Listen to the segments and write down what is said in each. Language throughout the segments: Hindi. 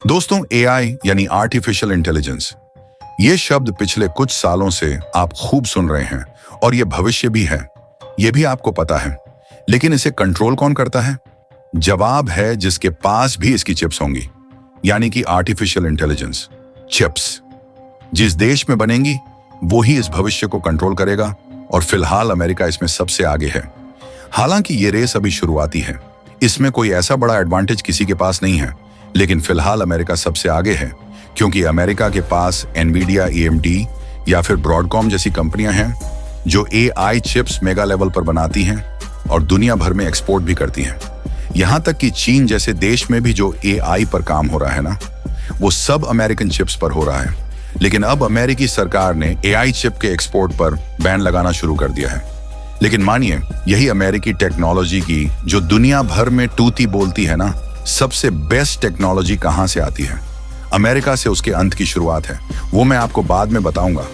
दोस्तों, एआई यानी आर्टिफिशियल इंटेलिजेंस, ये शब्द पिछले कुछ सालों से आप खूब सुन रहे हैं और ये भविष्य भी है, ये भी आपको पता है। लेकिन इसे कंट्रोल कौन करता है? जवाब है जिसके पास भी इसकी चिप्स होंगी, यानी कि आर्टिफिशियल इंटेलिजेंस चिप्स। जिस देश में बनेंगी वो ही इस भविष्य को कंट्रोल करेगा और फिलहाल अमेरिका इसमें सबसे आगे है। हालांकि ये रेस अभी शुरुआती है, इसमें कोई ऐसा बड़ा एडवांटेज किसी के पास नहीं है, लेकिन फिलहाल अमेरिका सबसे आगे है क्योंकि अमेरिका के पास एनवीडिया, एएमडी या फिर ब्रॉडकॉम जैसी कंपनियां हैं जो एआई चिप्स मेगा लेवल पर बनाती हैं और दुनिया भर में एक्सपोर्ट भी करती हैं। यहां तक कि चीन जैसे देश में भी जो एआई पर काम हो रहा है ना, वो सब अमेरिकन चिप्स पर हो रहा है। लेकिन अब अमेरिकी सरकार ने एआई चिप के एक्सपोर्ट पर बैन लगाना शुरू कर दिया है। लेकिन मानिए, यही अमेरिकी टेक्नोलॉजी की जो दुनिया भर में टूती बोलती है ना, सबसे बेस्ट टेक्नोलॉजी कहां से आती है? अमेरिका से उसके अंत की शुरुआत है, वो मैं आपको बाद में बताऊंगा।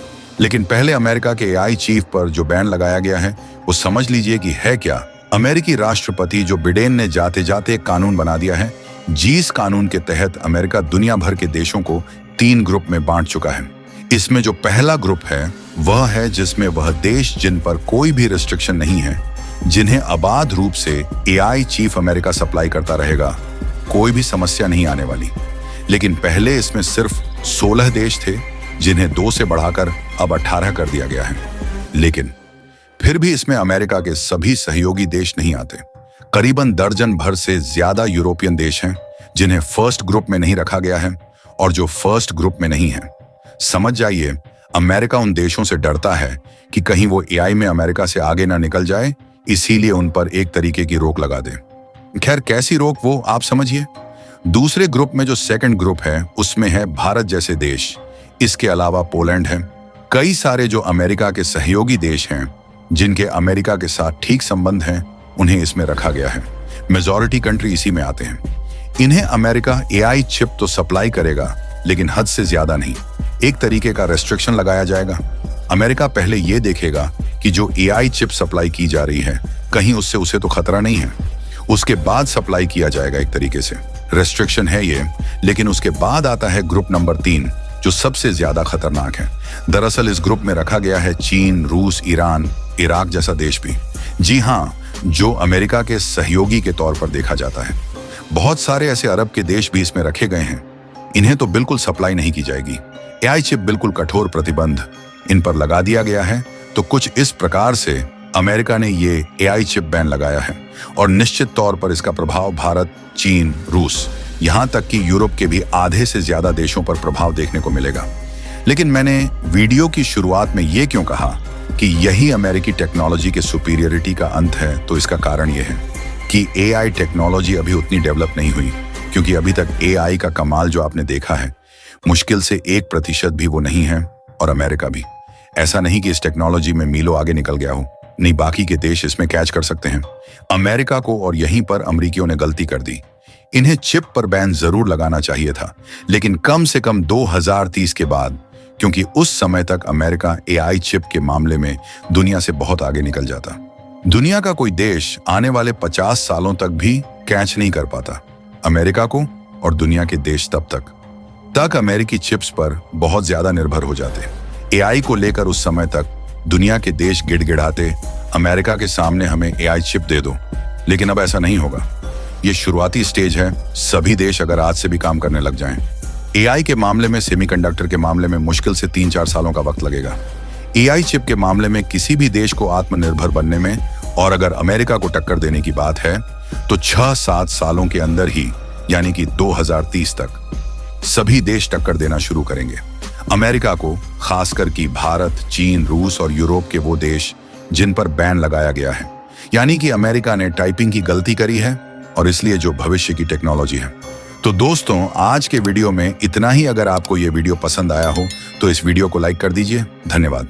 लेकिन पहले अमेरिका के एआई चीफ पर जो बैन लगाया गया है वो समझ लीजिए कि है क्या। अमेरिकी राष्ट्रपति जो बिडेन ने जाते जाते एक कानून बना दिया है, जिस कानून के तहत अमेरिका दुनिया भर के देशों को 3 ग्रुप में बांट चुका है। इसमें जो पहला ग्रुप है वह है जिसमें वह देश जिन पर कोई भी रिस्ट्रिक्शन नहीं है, जिन्हें अबाध रूप से एआई चीफ अमेरिका सप्लाई करता रहेगा, कोई भी समस्या नहीं आने वाली। लेकिन पहले इसमें सिर्फ 16 देश थे, जिन्हें 2 से बढ़ाकर अब 18 कर दिया गया है। लेकिन फिर भी इसमें अमेरिका के सभी सहयोगी देश नहीं आते। करीबन दर्जन भर से ज्यादा यूरोपियन देश हैं जिन्हें फर्स्ट ग्रुप में नहीं रखा गया है और जो फर्स्ट ग्रुप में नहीं है। समझ जाइए, अमेरिका उन देशों से डरता है कि कहीं वो एआई में अमेरिका से आगे ना निकल जाए, इसीलिए उन पर एक तरीके की रोक लगा दे। खैर, कैसी रोक वो आप समझिए। दूसरे ग्रुप में जो सेकंड ग्रुप है उसमें है भारत जैसे देश, इसके अलावा पोलैंड है। कई सारे जो अमेरिका के सहयोगी देश हैं जिनके अमेरिका के साथ ठीक संबंध हैं, उन्हें इसमें रखा गया है। मेजॉरिटी कंट्री इसी में आते हैं। इन्हें अमेरिका एआई चिप तो सप्लाई करेगा, लेकिन हद से ज्यादा नहीं। एक तरीके का रेस्ट्रिक्शन लगाया जाएगा। अमेरिका पहले ये देखेगा कि जो एआई चिप सप्लाई की जा रही है कहीं उससे उसे तो खतरा नहीं है, उसके बाद सप्लाई किया जाएगा। एक तरीके से रेस्ट्रिक्शन है ये। लेकिन उसके बाद आता है ग्रुप नंबर 3, जो सबसे ज्यादा खतरनाक है। दरअसल इस ग्रुप में रखा गया है चीन, रूस, ईरान, इराक जैसा देश भी। जी हाँ, जो अमेरिका के सहयोगी के तौर पर देखा जाता है। बहुत सारे ऐसे अरब के देश भी इसमें रखे गए हैं। इन्हें तो बिल्कुल सप्लाई नहीं की जाएगी। एआई चिप बिल्कुल कठोर प्रतिबंध इन पर लगा दिया गया है। तो कुछ इस प्रकार से अमेरिका ने ये एआई चिप बैन लगाया है और निश्चित तौर पर इसका प्रभाव भारत, चीन, रूस, यहां तक कि यूरोप के भी आधे से ज्यादा देशों पर प्रभाव देखने को मिलेगा। लेकिन मैंने वीडियो की शुरुआत में ये क्यों कहा कि यही अमेरिकी टेक्नोलॉजी के सुपीरियरिटी का अंत है? तो इसका कारण यह है कि एआई टेक्नोलॉजी अभी उतनी डेवलप नहीं हुई, क्योंकि अभी तक एआई का कमाल जो आपने देखा है, मुश्किल से 1% भी वो नहीं है। और अमेरिका भी ऐसा नहीं कि इस टेक्नोलॉजी में मीलों आगे निकल गया हो, नहीं, बाकी के देश इसमें कैच कर सकते हैं। अमेरिका को और यहीं पर अमेरिकियों ने गलती कर दी। इन्हें चिप पर बैन जरूर लगाना चाहिए था, लेकिन कम से कम 2030 के बाद, क्योंकि उस समय तक अमेरिका एआई चिप के मामले में दुनिया से बहुत आगे निकल जाता। दुनिया का कोई देश आने वाले 50 सालों तक भी कैच नहीं कर पाता अमेरिका को, और दुनिया के देश तब तक अमेरिकी चिप्स पर बहुत ज्यादा निर्भर हो जाते। एआई को लेकर उस समय तक दुनिया के देश गिड़गिड़ाते, अमेरिका के सामने हमें एआई चिप दे दो। लेकिन अब ऐसा नहीं होगा। ये शुरुआती स्टेज है। सभी देश अगर आज से भी काम करने लग जाएं, एआई के मामले में, सेमीकंडक्टर के मामले में मुश्किल से 3-4 सालों का वक्त लगेगा। एआई चिप के मामले में किसी भी देश को आत्मनिर्भर बनने में, और अगर अमेरिका को टक्कर देने की बात है, तो 6-7 सालों के अंदर ही, यानी कि 2030 तक सभी देश टक्कर देना शुरू करेंगे अमेरिका को, खासकर कि भारत, चीन, रूस और यूरोप के वो देश जिन पर बैन लगाया गया है। यानी कि अमेरिका ने टाइपिंग की गलती करी है और इसलिए जो भविष्य की टेक्नोलॉजी है। तो दोस्तों, आज के वीडियो में इतना ही। अगर आपको ये वीडियो पसंद आया हो तो इस वीडियो को लाइक कर दीजिए। धन्यवाद।